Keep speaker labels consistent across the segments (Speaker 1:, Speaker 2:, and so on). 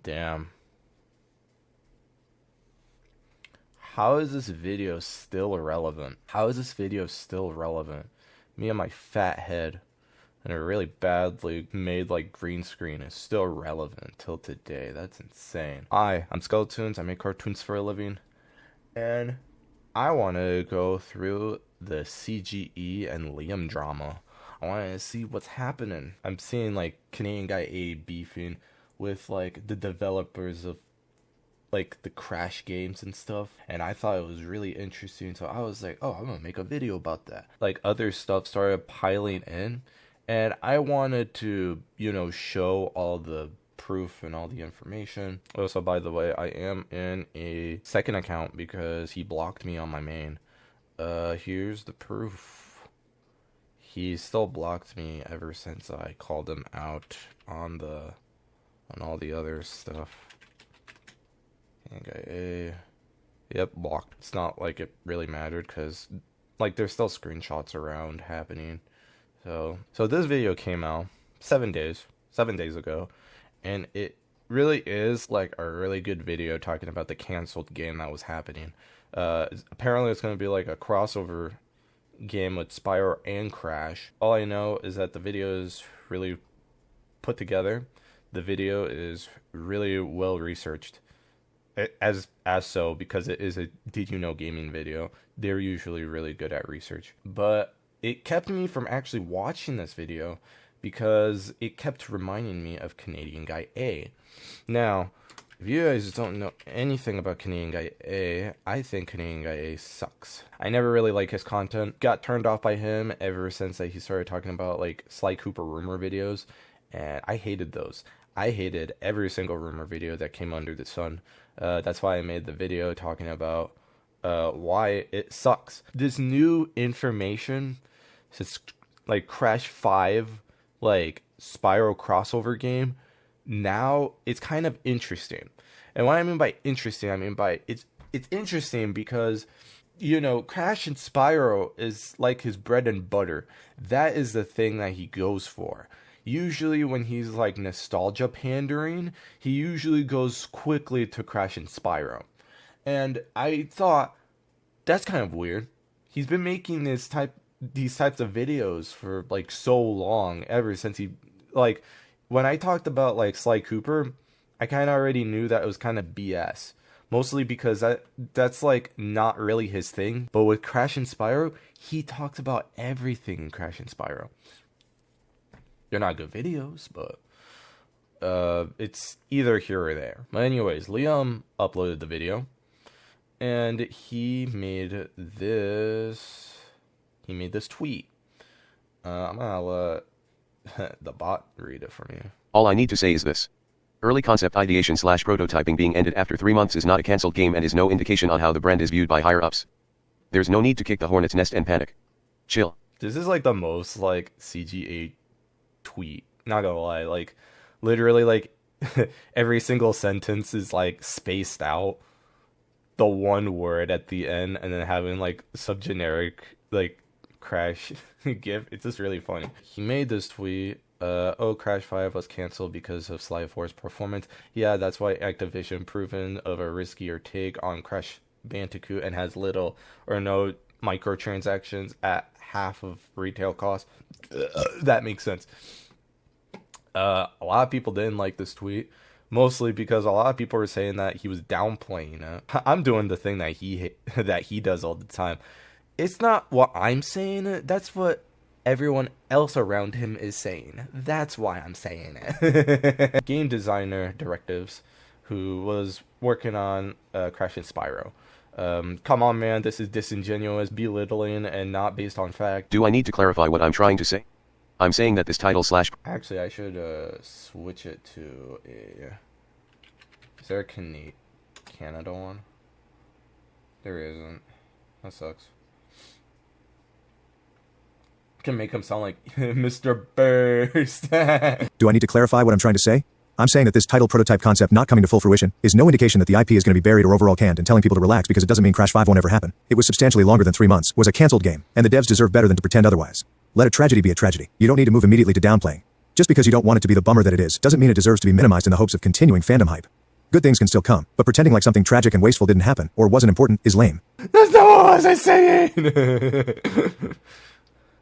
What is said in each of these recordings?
Speaker 1: Damn. How is this video still relevant? How is this video still relevant? Me and my fat head and a really badly made like green screen is still relevant till today. That's insane. I'm Skeletoons. I make cartoons for a living. And I want to go through the CGE and Liam drama. I want to see what's happening. I'm seeing like Canadian Guy A beefing with like the developers of like the Crash games and stuff, and I thought it was really interesting, so I was like, oh, I'm gonna make a video about that. Like other stuff started piling in, and I wanted to, show all the proof and all the information. Also, by the way, I am in a second account because he blocked me on my main. Here's the proof. He still blocked me ever since I called him out on all the other stuff. Okay, yep, blocked. It's not like it really mattered because like there's still screenshots around happening. So this video came out 7 days ago, and it really is like a really good video talking about the canceled game that was happening. Apparently it's going to be like a crossover game with Spyro and Crash. All I know is that the video is really put together. The video is really well researched. As so, because it is a Did You Know gaming video, they're usually really good at research. But it kept me from actually watching this video because it kept reminding me of Canadian Guy A. Now, if you guys don't know anything about Canadian Guy A, I think Canadian Guy A sucks. I never really liked his content. Got turned off by him ever since he started talking about like Sly Cooper rumor videos, and I hated those. I hated every single rumor video that came under the sun. That's why I made the video talking about why it sucks. This new information, since like Crash 5, like Spyro crossover game, now it's kind of interesting. And what I mean by interesting, I mean by it's interesting because Crash and Spyro is like his bread and butter. That is the thing that he goes for. Usually when he's like nostalgia pandering, he usually goes quickly to Crash and Spyro. And I thought, that's kind of weird. He's been making these types of videos for like so long, ever since when I talked about like Sly Cooper, I kind of already knew that it was kind of BS. Mostly because that's like not really his thing. But with Crash and Spyro, he talks about everything in Crash and Spyro. They're not good videos, but it's either here or there. But anyways, Liam uploaded the video, and he made this tweet. I'm gonna let the bot read it for me.
Speaker 2: All I need to say is this. Early concept ideation / prototyping being ended after 3 months is not a cancelled game and is no indication on how the brand is viewed by higher ups. There's no need to kick the hornet's nest and panic. Chill.
Speaker 1: This is like the most like CGA tweet, not gonna lie. Like literally like every single sentence is like spaced out, the one word at the end, and then having like some generic like Crash gif. It's just really funny. He made this tweet, Crash 5 was cancelled because of Sly 4's performance. Yeah, that's why Activision proven of a riskier take on Crash Bandicoot and has little or no microtransactions at half of retail cost. That makes sense. A lot of people didn't like this tweet, mostly because a lot of people were saying that he was downplaying it. I'm doing the thing that he does all the time. It's not what I'm saying. That's what everyone else around him is saying. That's why I'm saying it. Game designer directives, who was working on Crash and Spyro. Come on, man, this is disingenuous, belittling, and not based on fact.
Speaker 2: Do I need to clarify what I'm trying to say? I'm saying that this title /
Speaker 1: Actually, I should switch it to a... Is there a Canada one? There isn't. That sucks. Can make him sound like Mr. Burst.
Speaker 3: Do I need to clarify what I'm trying to say? I'm saying that this title prototype concept not coming to full fruition is no indication that the IP is going to be buried or overall canned, and telling people to relax because it doesn't mean Crash 5 won't ever happen. It was substantially longer than 3 months, was a cancelled game, and the devs deserve better than to pretend otherwise. Let a tragedy be a tragedy. You don't need to move immediately to downplaying. Just because you don't want it to be the bummer that it is, doesn't mean it deserves to be minimized in the hopes of continuing fandom hype. Good things can still come, but pretending like something tragic and wasteful didn't happen, or wasn't important, is lame.
Speaker 1: That's not what I was saying!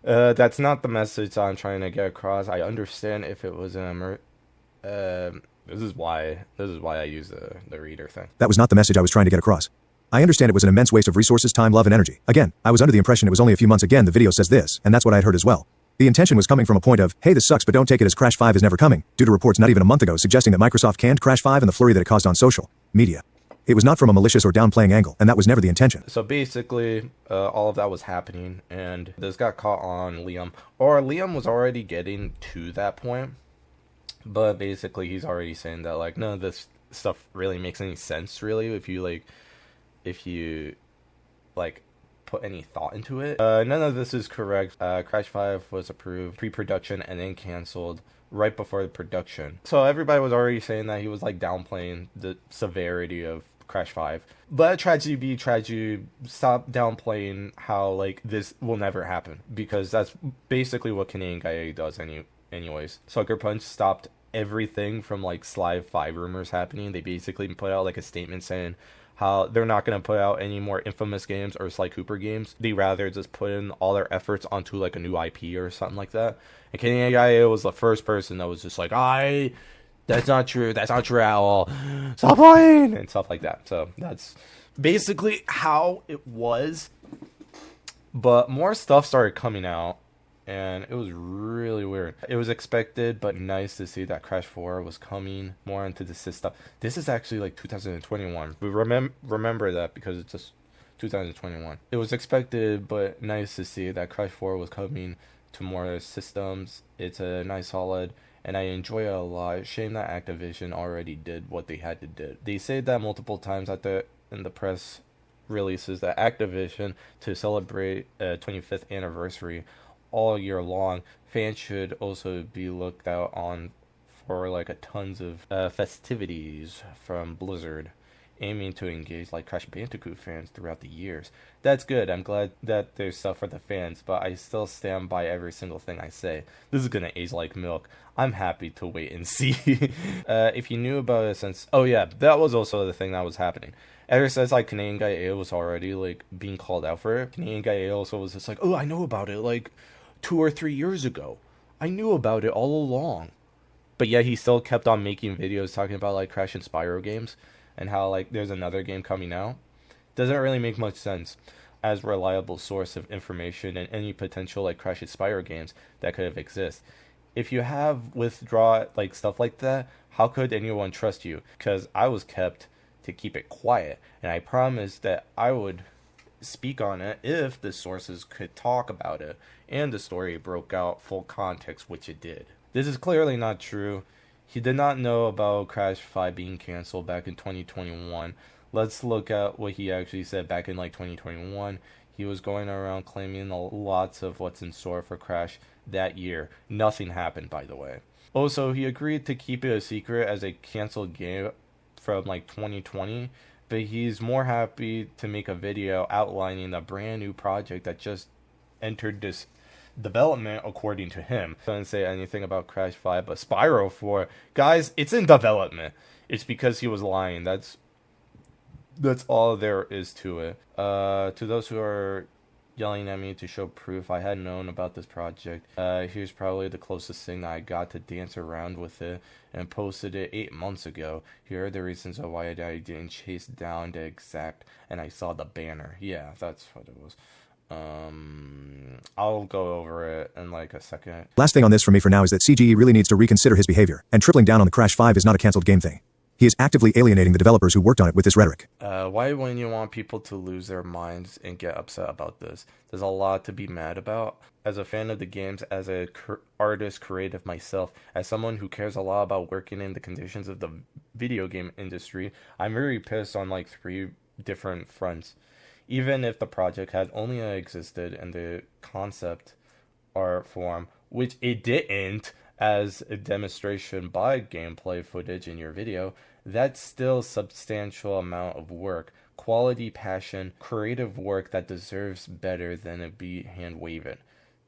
Speaker 1: That's not the message I'm trying to get across. I understand if it was an this is why I use the reader thing.
Speaker 3: That was not the message I was trying to get across. I understand it was an immense waste of resources, time, love, and energy. Again, I was under the impression it was only a few months. Again, the video says this, and that's what I had heard as well. The intention was coming from a point of, hey, this sucks, but don't take it as Crash 5 is never coming, due to reports not even a month ago suggesting that Microsoft canned Crash 5 and the flurry that it caused on social media. It was not from a malicious or downplaying angle, and that was never the intention.
Speaker 1: So basically, all of that was happening, and this got caught on Liam. Or Liam was already getting to that point, but basically he's already saying that, like, none of this stuff really makes any sense, really, if you put any thought into it. None of this is correct. Crash 5 was approved pre-production and then canceled right before the production. So everybody was already saying that he was like downplaying the severity of Crash 5. But tragedy, stop downplaying how like this will never happen, because that's basically what Canadian Guy does anyways. Sucker Punch stopped everything from like Sly 5 rumors happening. They basically put out like a statement saying how they're not going to put out any more Infamous games or Sly Cooper games. They rather just put in all their efforts onto like a new IP or something like that. And Canadian Guy was the first person that was just like, that's not true at all, stop lying, and stuff like that. So that's basically how it was. But more stuff started coming out, and it was really weird. It was expected, but nice to see that Crash 4 was coming more into the system. This is actually like 2021. We remember that because it's just 2021. It was expected, but nice to see that Crash 4 was coming to more systems. It's a nice solid, and I enjoy it a lot. Shame that Activision already did what they had to do. They said that multiple times in the press releases that Activision, to celebrate 25th anniversary all year long, fans should also be looked out on for like a tons of festivities from Blizzard, aiming to engage like Crash Bandicoot fans throughout the years. That's good. I'm glad that there's stuff for the fans, but I still stand by every single thing I say. This is gonna age like milk. I'm happy to wait and see. If you knew about it since... Oh yeah, that was also the thing that was happening. Ever since like Canadian Guy A was already like being called out for it, Canadian Guy A also was just like, oh, I know about it like 2 or 3 years ago. I knew about it all along. But yet he still kept on making videos talking about like Crash and Spyro games, and how like there's another game coming out. Doesn't really make much sense as reliable source of information and any potential like Crash and Spyro games that could have exist. If you have withdraw like stuff like that, how could anyone trust you? Because I was kept to keep it quiet, and I promised that I would speak on it if the sources could talk about it and the story broke out full context, which it did. This is clearly not true. He did not know about Crash 5 being canceled back in 2021. Let's look at what he actually said back in like 2021. He was going around claiming lots of what's in store for Crash that year. Nothing happened, by the way. Also, he agreed to keep it a secret as a canceled game from like 2020, but he's more happy to make a video outlining a brand new project that just entered this development, according to him. Doesn't say anything about Crash 5, but Spyro 4, guys, it's in development. It's because he was lying. That's all there is to it. To those who are yelling at me to show proof I had known about this project, here's probably the closest thing that I got to dance around with it, and posted it 8 months ago. Here are the reasons why I didn't chase down the exact, and I saw the banner. Yeah, that's what it was. I'll go over it in like a second.
Speaker 3: Last thing on this for me for now is that CGE really needs to reconsider his behavior, and tripling down on the Crash 5 is not a cancelled game thing. He is actively alienating the developers who worked on it with this rhetoric.
Speaker 1: Why wouldn't you want people to lose their minds and get upset about this? There's a lot to be mad about. As a fan of the games, as a artist, creative myself, as someone who cares a lot about working in the conditions of the video game industry, I'm very pissed on like 3 different fronts. Even if the project had only existed in the concept art form, which it didn't, as a demonstration by gameplay footage in your video, that's still a substantial amount of work, quality, passion, creative work that deserves better than it be hand-waving.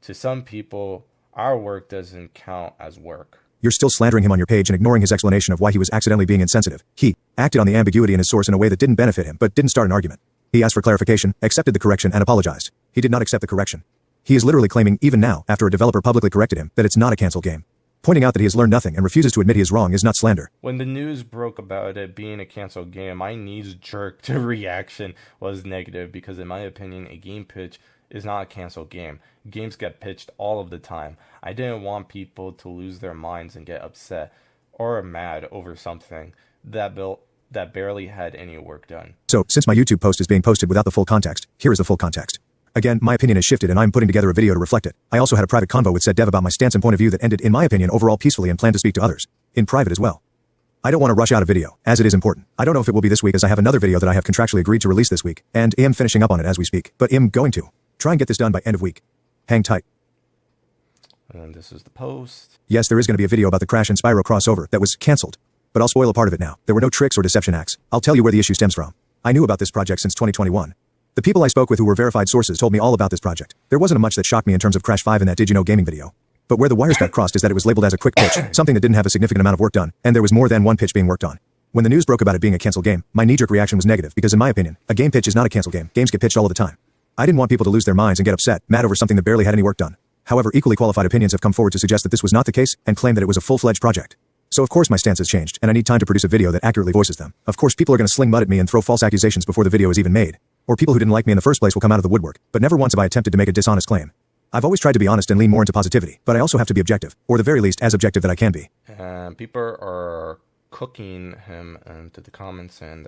Speaker 1: To some people, our work doesn't count as work.
Speaker 3: You're still slandering him on your page and ignoring his explanation of why he was accidentally being insensitive. He acted on the ambiguity in his source in a way that didn't benefit him, but didn't start an argument. He asked for clarification, accepted the correction, and apologized. He did not accept the correction. He is literally claiming, even now, after a developer publicly corrected him, that it's not a canceled game. Pointing out that he has learned nothing and refuses to admit he is wrong is not slander.
Speaker 1: When the news broke about it being a canceled game, my knee-jerk to reaction was negative because, in my opinion, a game pitch is not a canceled game. Games get pitched all of the time. I didn't want people to lose their minds and get upset or mad over something that barely had any work done.
Speaker 3: So, since my YouTube post is being posted without the full context, here is the full context. Again, my opinion has shifted and I'm putting together a video to reflect it. I also had a private convo with said dev about my stance and point of view that ended, in my opinion, overall peacefully, and plan to speak to others in private as well. I don't want to rush out a video, as it is important. I don't know if it will be this week, as I have another video that I have contractually agreed to release this week, and am finishing up on it as we speak, but am going to try and get this done by end of week. Hang tight.
Speaker 1: And this is the post.
Speaker 3: Yes, there is going to be a video about the Crash and Spyro crossover that was cancelled, but I'll spoil a part of it now. There were no tricks or deception acts. I'll tell you where the issue stems from. I knew about this project since 2021. The people I spoke with who were verified sources told me all about this project. There wasn't much that shocked me in terms of Crash 5 in that Did You Know Gaming video. But where the wires got crossed is that it was labeled as a quick pitch, something that didn't have a significant amount of work done, and there was more than one pitch being worked on. When the news broke about it being a canceled game, my knee-jerk reaction was negative because, in my opinion, a game pitch is not a canceled game. Games get pitched all of the time. I didn't want people to lose their minds and get upset, mad over something that barely had any work done. However, equally qualified opinions have come forward to suggest that this was not the case and claim that it was a full-fledged project. So of course my stance has changed, and I need time to produce a video that accurately voices them. Of course people are going to sling mud at me and throw false accusations before the video is even made. Or people who didn't like me in the first place will come out of the woodwork, but never once have I attempted to make a dishonest claim. I've always tried to be honest and lean more into positivity, but I also have to be objective, or the very least as objective that I can be.
Speaker 1: People are cooking him into the comments, and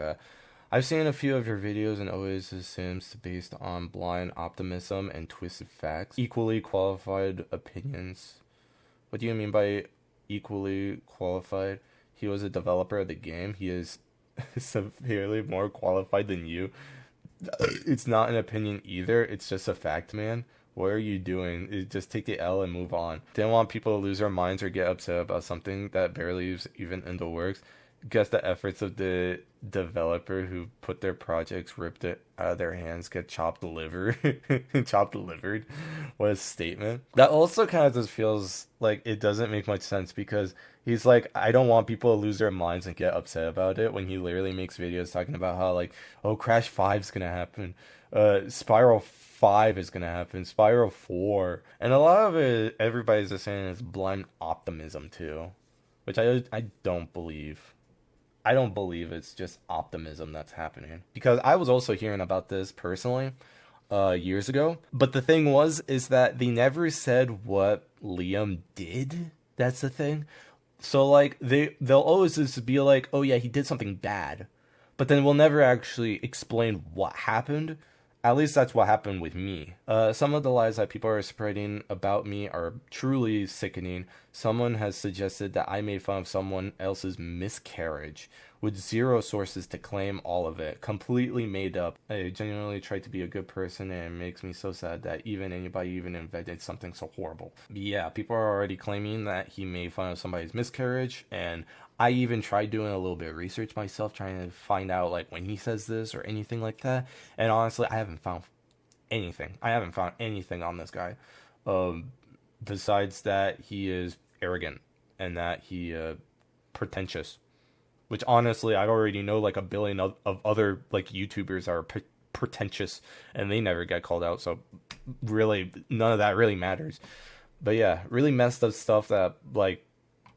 Speaker 1: I've seen a few of your videos and always assumes based on blind optimism and twisted facts. Equally qualified opinions. What do you mean by equally qualified? He was a developer of the game. He is severely more qualified than you. It's not an opinion either. It's just a fact, man. What are you doing? Just take the L and move on. Didn't want people to lose their minds or get upset about something that barely is even in the works. Guess the efforts of the developer who put their projects, ripped it out of their hands, get chopped delivered was a statement. That also kind of just feels like it doesn't make much sense because he's like, I don't want people to lose their minds and get upset about it, when he literally makes videos talking about how like, oh, Crash 5's gonna happen, Spyro 5 is gonna happen, Spyro 4, and a lot of it everybody's just saying is blind optimism too, which I don't believe. I don't believe it's just optimism that's happening, because I was also hearing about this personally years ago, but the thing is that they never said what Liam did. That's the thing. So like they'll always just be like, oh yeah, he did something bad, but then we'll never actually explain what happened. At least that's what happened with me. Some of the lies that people are spreading about me are truly sickening. Someone has suggested that I made fun of someone else's miscarriage, with zero sources to claim all of it. Completely made up. I genuinely tried to be a good person, and it makes me so sad that anybody even invented something so horrible. But yeah, people are already claiming that he made fun of somebody's miscarriage, and I even tried doing a little bit of research myself, trying to find out like when he says this or anything like that. And honestly, I haven't found anything. I haven't found anything on this guy. Besides that he is arrogant and that he pretentious. Which honestly, I already know like a billion of other like YouTubers are pretentious and they never get called out. So really, none of that really matters. But yeah, really messed up stuff that like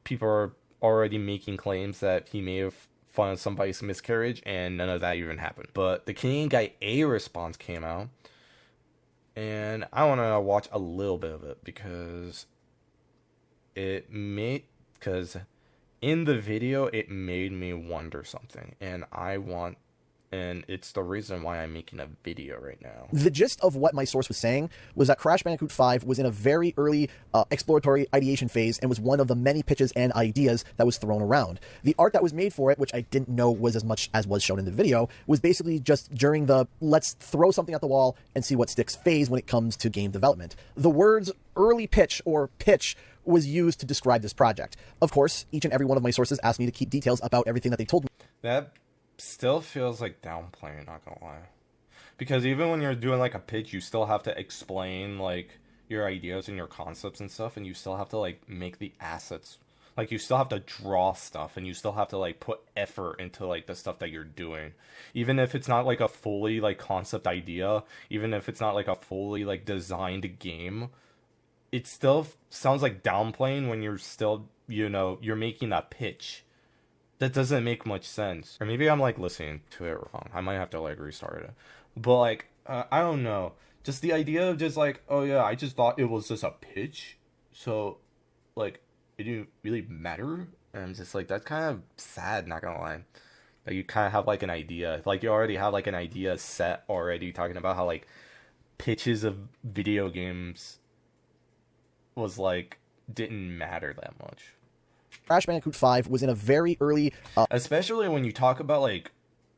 Speaker 1: people are already making claims that he may have fun of somebody's miscarriage, and none of that even happened. But the Canadian Guy A response came out, and I want to watch a little bit of it because in the video it made me wonder something, and it's the reason why I'm making a video right now.
Speaker 4: The gist of what my source was saying was that Crash Bandicoot 5 was in a very early exploratory ideation phase and was one of the many pitches and ideas that was thrown around. The art that was made for it, which I didn't know was as much as was shown in the video, was basically just during the let's throw something at the wall and see what sticks phase when it comes to game development. The words early pitch or pitch was used to describe this project. Of course, each and every one of my sources asked me to keep details about everything that they told me.
Speaker 1: That still feels like downplaying, not gonna lie, because even when you're doing like a pitch, you still have to explain like your ideas and your concepts and stuff, and you still have to like make the assets, Like, you still have to draw stuff, and you still have to, like, put effort into, like, the stuff that you're doing. Even if it's not, like, a fully, like, concept idea, even if it's not, like, a fully, like, designed game, it still sounds like downplaying when you're still, you're making that pitch. That doesn't make much sense. Or maybe I'm, like, listening to it wrong. I might have to, like, restart it. But, like, I don't know. Just the idea of just, like, oh, yeah, I just thought it was just a pitch. So, like, it didn't really matter. And I'm just like, that's kind of sad, not gonna lie. Like, you kind of have, like, an idea. Like, you already have, like, an idea set already, talking about how, like, pitches of video games was, like, didn't matter that much.
Speaker 4: Crash Bandicoot 5 was in a very early
Speaker 1: Especially when you talk about, like,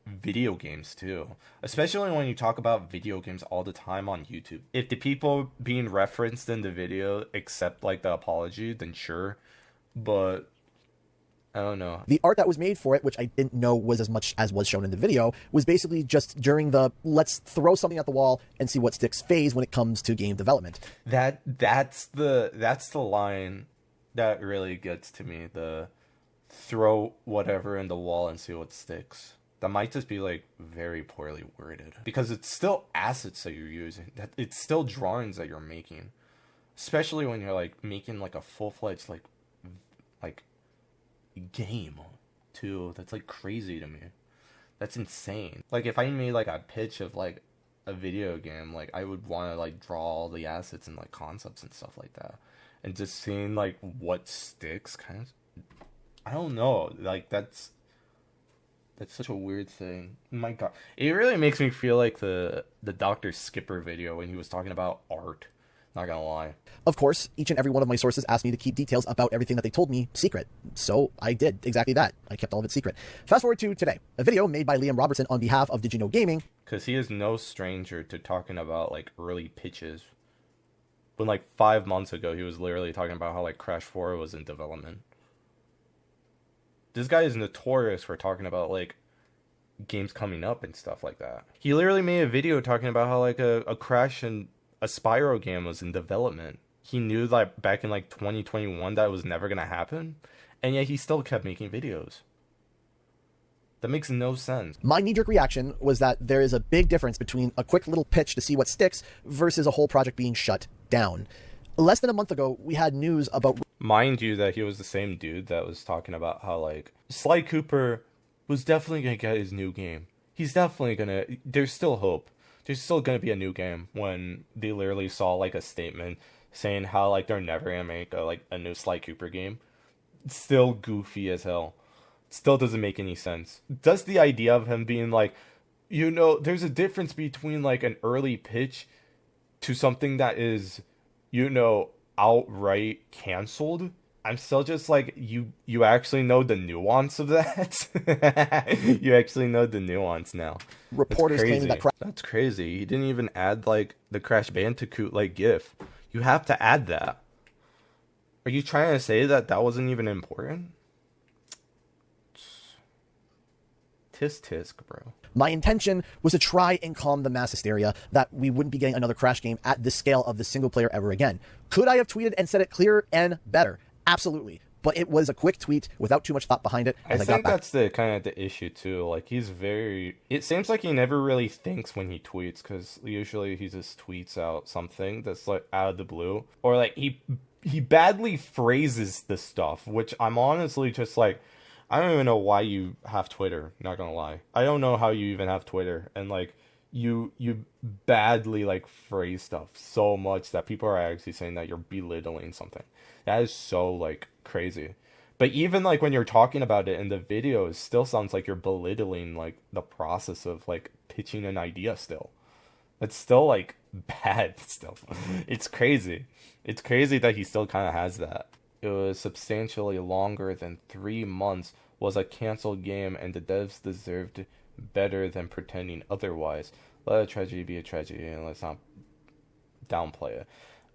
Speaker 1: video games, too. Especially when you talk about video games all the time on YouTube. If the people being referenced in the video accept, like, the apology, then sure. But I don't know.
Speaker 4: The art that was made for it, which I didn't know was as much as was shown in the video, was basically just during the let's throw something at the wall and see what sticks phase when it comes to game development.
Speaker 1: That's the line that really gets to me. The throw whatever in the wall and see what sticks. That might just be, like, very poorly worded, because it's still assets that you're using. It's still drawings that you're making, especially when you're, like, making, like, a full-fledged like game too. That's, like, crazy to me. That's insane. Like, if I made, like, a pitch of, like, a video game, like, I would want to, like, draw all the assets and, like, concepts and stuff like that, and just seeing, like, what sticks, kind of, I don't know, like, that's such a weird thing. My God, it really makes me feel like the Dr. Skipper video when he was talking about art. Not gonna lie.
Speaker 4: Of course, each and every one of my sources asked me to keep details about everything that they told me secret. So I did exactly that. I kept all of it secret. Fast forward to today. A video made by Liam Robertson on behalf of Did You Know Gaming.
Speaker 1: Because he is no stranger to talking about, like, early pitches. When, like, 5 months ago, he was literally talking about how, like, Crash 4 was in development. This guy is notorious for talking about, like, games coming up and stuff like that. He literally made a video talking about how, like, a Crash and a Spyro game was in development. He knew, like, back in, like, 2021 that it was never gonna happen, and yet he still kept making videos. That makes no sense.
Speaker 4: My knee-jerk reaction was that there is a big difference between a quick little pitch to see what sticks versus a whole project being shut down. Less than a month ago, we had news about...
Speaker 1: Mind you that he was the same dude that was talking about how, like, Sly Cooper was definitely gonna get his new game. He's definitely gonna... There's still hope. There's still gonna be a new game, when they literally saw, like, a statement saying how, like, they're never gonna make a new Sly Cooper game. It's still goofy as hell. Still doesn't make any sense. Does the idea of him being like, there's a difference between, like, an early pitch to something that is, outright canceled? I'm still just like, you actually know the nuance of that? You actually know the nuance now.
Speaker 4: Reporters claiming that...
Speaker 1: That's crazy. He didn't even add, like, the Crash Bandicoot, like, GIF. You have to add that. Are you trying to say that wasn't even important? Tisk, bro.
Speaker 4: My intention was to try and calm the mass hysteria that we wouldn't be getting another Crash game at this scale of the single player ever again. Could I have tweeted and said it clearer and better? Absolutely. But it was a quick tweet without too much thought behind it.
Speaker 1: I think that's the kind of the issue too. Like, it seems like he never really thinks when he tweets, because usually he just tweets out something that's, like, out of the blue, or, like, he badly phrases the stuff, which I'm honestly just like, I don't even know why you have Twitter, not gonna lie. I don't know how you even have Twitter, and, like, you badly, like, phrase stuff so much that people are actually saying that you're belittling something. That is so, like, crazy. But even, like, when you're talking about it in the video, it still sounds like you're belittling, like, the process of, like, pitching an idea still. It's still, like, bad still. It's crazy. It's crazy that he still kind of has that. It was substantially longer than 3 months, was a canceled game, and the devs deserved better than pretending otherwise. Let a tragedy be a tragedy, and let's not downplay it.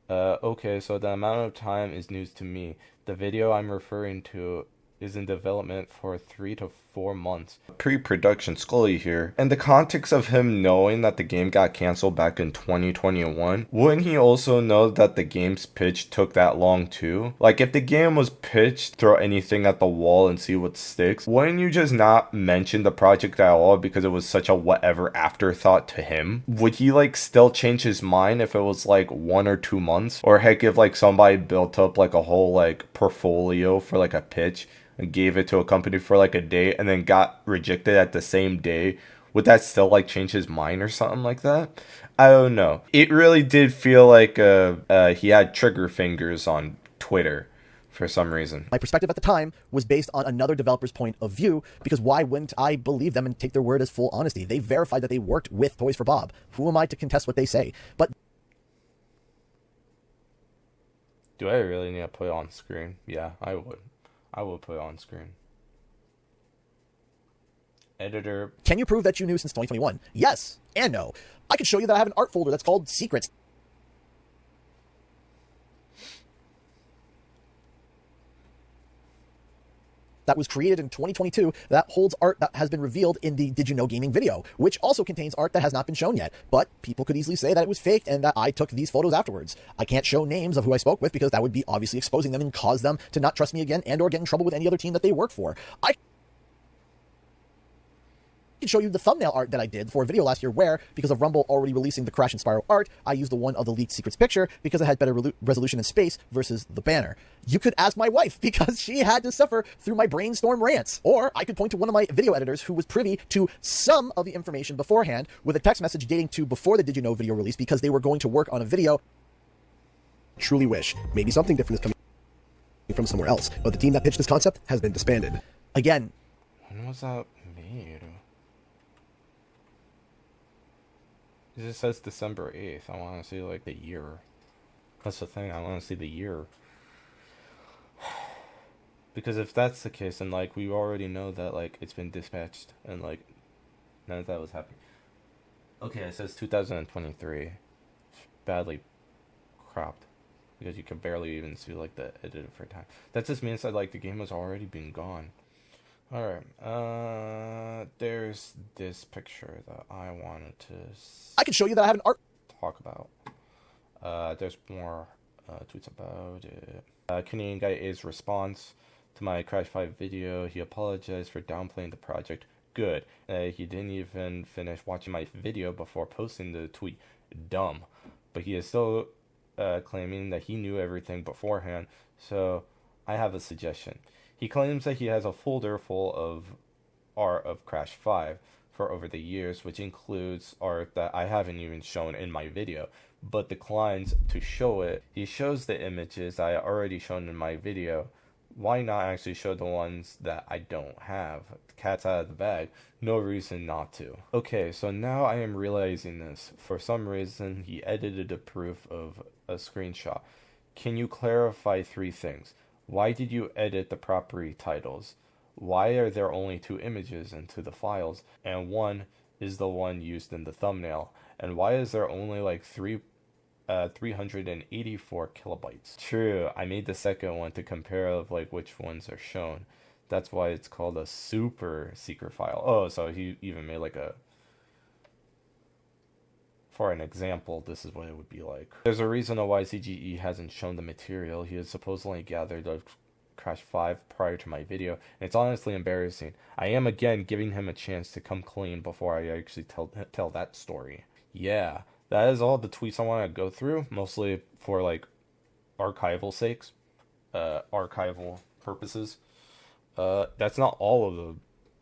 Speaker 1: Okay, so the amount of time is news to me. The video I'm referring to is in development for 3 to 4 months. Pre-production Scully here. In the context of him knowing that the game got canceled back in 2021, wouldn't he also know that the game's pitch took that long too? Like, if the game was pitched, throw anything at the wall and see what sticks, wouldn't you just not mention the project at all because it was such a whatever afterthought to him? Would he like still change his mind if it was like 1 or 2 months? Or heck, if like somebody built up like a whole like portfolio for like a pitch and gave it to a company for like a day and then got rejected at the same day, would that still like change his mind or something like that? I don't know. It really did feel like he had trigger fingers on Twitter for some reason.
Speaker 4: My perspective at the time was based on another developer's point of view, because why wouldn't I believe them and take their word as full honesty? They verified that they worked with Toys for Bob. Who am I to contest what they say? But
Speaker 1: do I really need to put it on screen? Yeah, I would. I would put it on screen. Editor.
Speaker 4: Can you prove that you knew since 2021? Yes and no. I could show you that I have an art folder that's called Secrets. That was created in 2022 that holds art that has been revealed in the Did You Know Gaming video, which also contains art that has not been shown yet. But people could easily say that it was faked and that I took these photos afterwards. I can't show names of who I spoke with because that would be obviously exposing them and cause them to not trust me again and or get in trouble with any other team that they work for. I can show you the thumbnail art that I did for a video last year where, because of Rumble already releasing the Crash and Spyro art, I used the one of the leaked Secrets picture because it had better resolution and space versus the banner. You could ask my wife because she had to suffer through my brainstorm rants. Or I could point to one of my video editors who was privy to some of the information beforehand with a text message dating to before the Did You Know video release because they were going to work on a video. Truly wish maybe something different is coming from somewhere else, but the team that pitched this concept has been disbanded. Again.
Speaker 1: When was that made? It just says December 8th. I want to see like the year. That's the thing. I want to see the year. Because if that's the case, then like we already know that like it's been dispatched and like none of that was happening. Okay, it says 2023. Badly cropped because you can barely even see like the edited for time. That just means that like the game has already been gone. Alright, there's this picture that I wanted to
Speaker 4: I can show you that I have an art
Speaker 1: talk about. There's more tweets about it. Canadian Guy A's response to my Crash 5 video. He apologized for downplaying the project. Good. He didn't even finish watching my video before posting the tweet. Dumb. But he is still claiming that he knew everything beforehand. So I have a suggestion. He claims that he has a folder full of art of Crash 5 for over the years, which includes art that I haven't even shown in my video, but declines to show it. He shows the images I already shown in my video. Why not actually show the ones that I don't have? The cat's out of the bag. No reason not to. Okay, so now I am realizing this. For some reason, he edited a proof of a screenshot. Can you clarify 3 things? Why did you edit the property titles? Why are there only 2 images into the files, and one is the one used in the thumbnail? And why is there only like 384 kilobytes? True, I made the second one to compare of like which ones are shown. That's why it's called a super secret file. Oh, so he even made like a... For an example, this is what it would be like. There's a reason why CGE hasn't shown the material. He has supposedly gathered of Crash 5 prior to my video, and it's honestly embarrassing. I am again giving him a chance to come clean before I actually tell that story. Yeah, that is all the tweets I want to go through, mostly for like archival sakes, archival purposes. That's not all of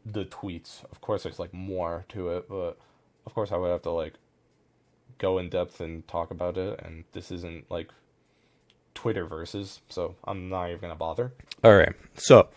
Speaker 1: the tweets. Of course, there's like more to it, but of course I would have to like go in depth and talk about it, and this isn't like Twitter versus, so I'm not even gonna bother. Alright, so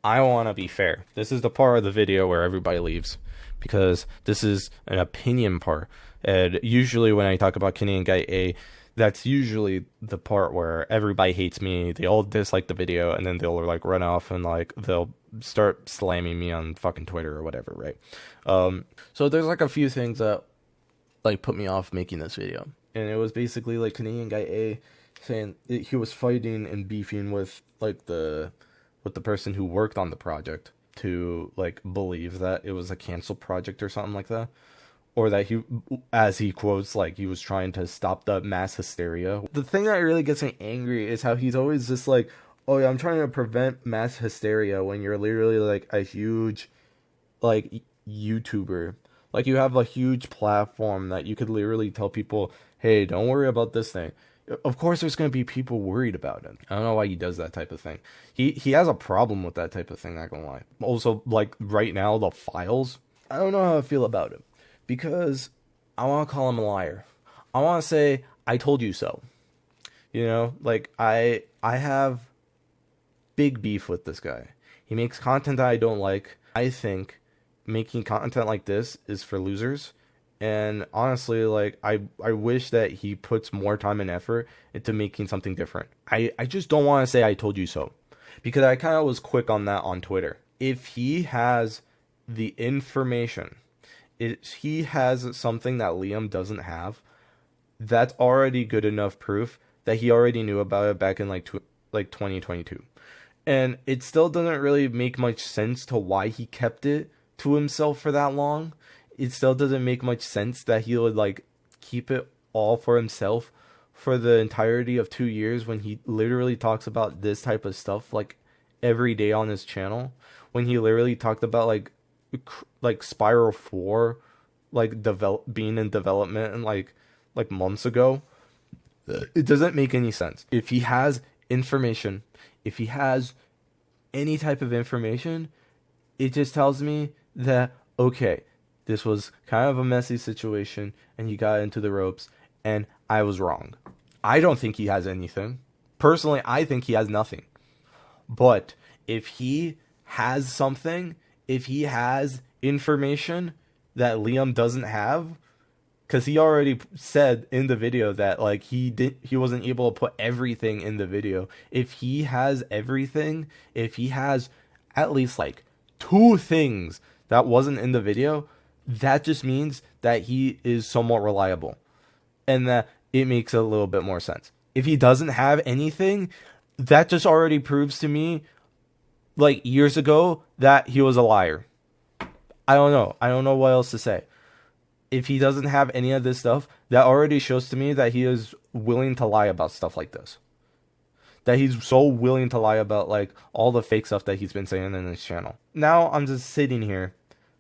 Speaker 1: I want to be fair. This is the part of the video where everybody leaves, because this is an opinion part, and usually when I talk about Canadian Guy A, that's usually the part where everybody hates me, they all dislike the video, and then they'll like run off and like they'll start slamming me on fucking Twitter or whatever, right? So there's like a few things that like put me off making this video, and it was basically like Canadian Guy A saying he was fighting and beefing with like the person who worked on the project, to like believe that it was a canceled project or something like that, or that he, as he quotes, like he was trying to stop the mass hysteria. The thing that really gets me angry is how he's always just like, oh yeah, I'm trying to prevent mass hysteria, when you're literally like a huge like YouTuber. Like, you have a huge platform that you could literally tell people, hey, don't worry about this thing. Of course there's going to be people worried about it. I don't know why he does that type of thing. He has a problem with that type of thing, not gonna lie. Also, like, right now, the files, I don't know how I feel about it, because I want to call him a liar. I want to say, I told you so. You know, like, I have big beef with this guy. He makes content that I don't like. I think making content like this is for losers. And honestly, like, I wish that he puts more time and effort into making something different. I just don't want to say I told you so, because I kind of was quick on that on Twitter. If he has the information, if he has something that Liam doesn't have, that's already good enough proof that he already knew about it back in like 2022. And it still doesn't really make much sense to why he kept it to himself for that long. It still doesn't make much sense that he would like keep it all for himself for the entirety of 2 years, when he literally talks about this type of stuff like every day on his channel. When he literally talked about like Spiral 4 like being in development and like months ago. It doesn't make any sense. If he has information, if he has any type of information, it just tells me that, okay, this was kind of a messy situation and he got into the ropes and I was wrong. I don't think he has anything. Personally, I think he has nothing. But if he has something, if he has information that Liam doesn't have, because he already said in the video that like he wasn't able to put everything in the video. If he has everything, if he has at least like 2 things that wasn't in the video, that just means that he is somewhat reliable, and that it makes a little bit more sense. If he doesn't have anything, that just already proves to me, like years ago, that he was a liar. I don't know what else to say. If he doesn't have any of this stuff, that already shows to me that he is willing to lie about stuff like this. That he's so willing to lie about like all the fake stuff that he's been saying in his channel. Now I'm just sitting here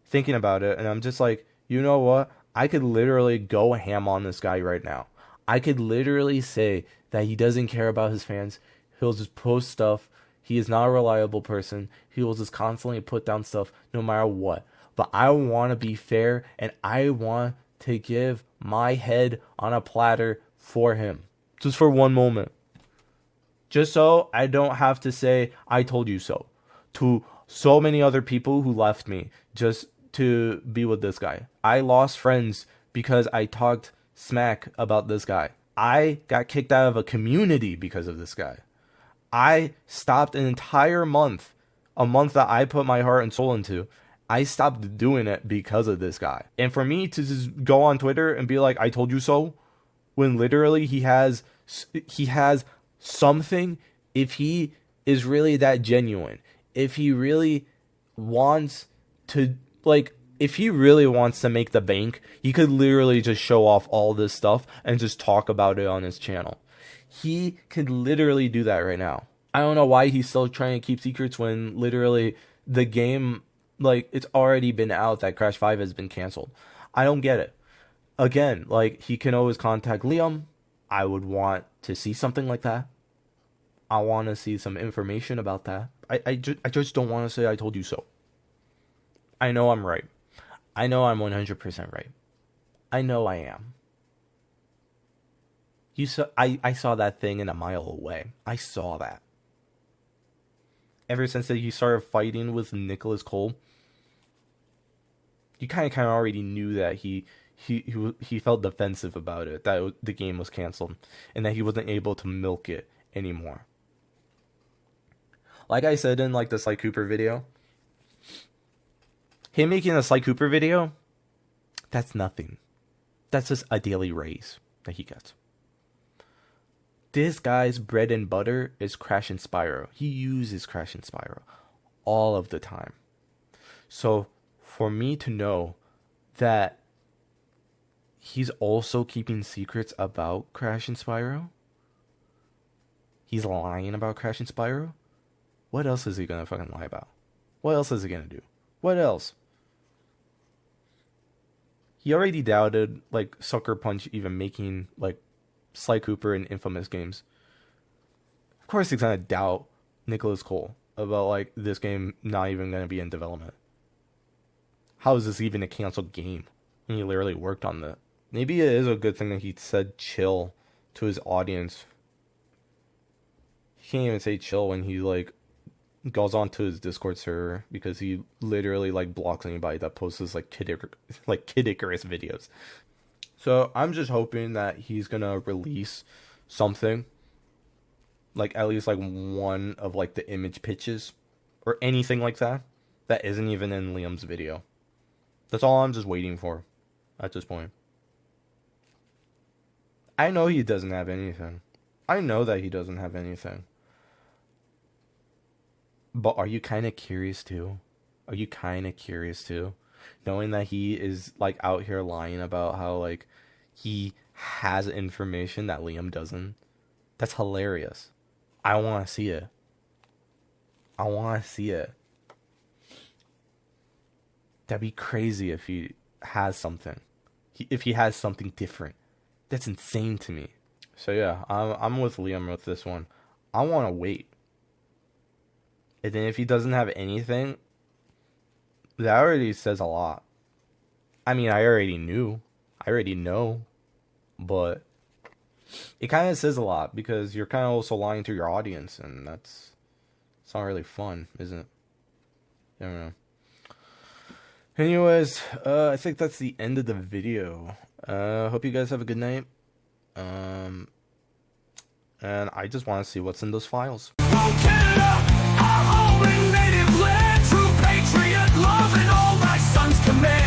Speaker 1: thinking about it, and I'm just like, you know what? I could literally go ham on this guy right now. I could literally say that he doesn't care about his fans. He'll just post stuff. He is not a reliable person. He will just constantly put down stuff no matter what. But I want to be fair, and I want to give my head on a platter for him. Just for one moment. Just so I don't have to say, I told you so. To so many other people who left me just to be with this guy. I lost friends because I talked smack about this guy. I got kicked out of a community because of this guy. I stopped an entire month, a month that I put my heart and soul into. I stopped doing it because of this guy. And for me to just go on Twitter and be like, I told you so, when literally he has something, if he is really that genuine, if he really wants to, like, if he really wants to make the bank, he could literally just show off all this stuff and just talk about it on his channel. He could literally do that right now. I don't know why he's still trying to keep secrets when literally the game, like, it's already been out that Crash 5 has been canceled. I don't get it. Again, like, he can always contact Liam. I would want to see something like that. I want to see some information about that. I just don't want to say I told you so. I know I'm right. I know I'm 100% right. I know I am. I saw that thing in a mile away. I saw that. Ever since that he started fighting with Nicholas Cole, you kind of already knew that he felt defensive about it, that the game was canceled, and that he wasn't able to milk it anymore. Like I said in like the Sly Cooper video, him making a Sly Cooper video, that's nothing. That's just a daily raise that he gets. This guy's bread and butter is Crash and Spyro. He uses Crash and Spyro all of the time. So for me to know that he's also keeping secrets about Crash and Spyro, he's lying about Crash and Spyro, what else is he gonna fucking lie about? What else is he gonna do? What else? He already doubted, like, Sucker Punch even making, like, Sly Cooper and Infamous games. Of course he's gonna doubt Nicholas Cole about, like, this game not even gonna be in development. How is this even a canceled game? He literally worked on that. Maybe it is a good thing that he said chill to his audience. He can't even say chill when he, like, goes onto his Discord server, because he literally, like, blocks anybody that posts like Kid Icarus videos. So I'm just hoping that he's gonna release something, like at least like one of like the image pitches or anything like that that isn't even in Liam's video. That's all I'm just waiting for at this point. I know he doesn't have anything. I know that he doesn't have anything. But are you kind of curious too? Are you kind of curious too? Knowing that he is like out here lying about how like he has information that Liam doesn't. That's hilarious. I want to see it. I want to see it. That'd be crazy if he has something. If he has something different. That's insane to me. So yeah, I'm with Liam with this one. I want to wait. And then if he doesn't have anything, that already says a lot. I mean, I already knew. I already know. But it kind of says a lot, because you're kind of also lying to your audience, and it's not really fun, isn't it? I don't know. Anyways, I think that's the end of the video. Hope you guys have a good night. And I just want to see what's in those files.
Speaker 5: Canada, our own native land, true patriot, love, and all my sons command.